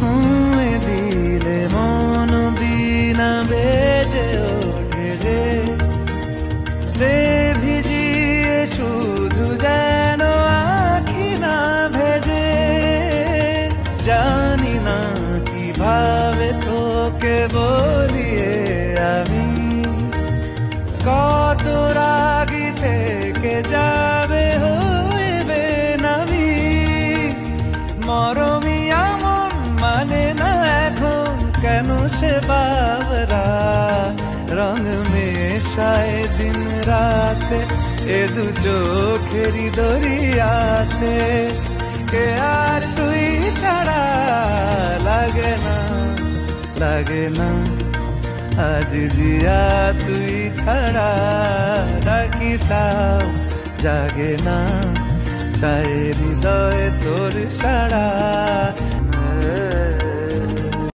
ছুঁয়ে দিলে মন বিনা বেজে ওঠে যে দে ভিজিয়ে শুধু যেন আঁখি না ভেজে জানি না কিভাবে তোকে বলিয়ে আমি কত রাগি থেকে যাবে হইবে নামি মরমি এমন মানে না এখন কেন সে বাবরা রং মেশায় দিন রাতে এ দু চোখেরি দরিয়াতে কে আর তুই ছাড়া লাগে না লাগে না আজ জিয়া তুই ছাড়া ডাকিতাম জাগে না চায় হৃদয় তোর সারা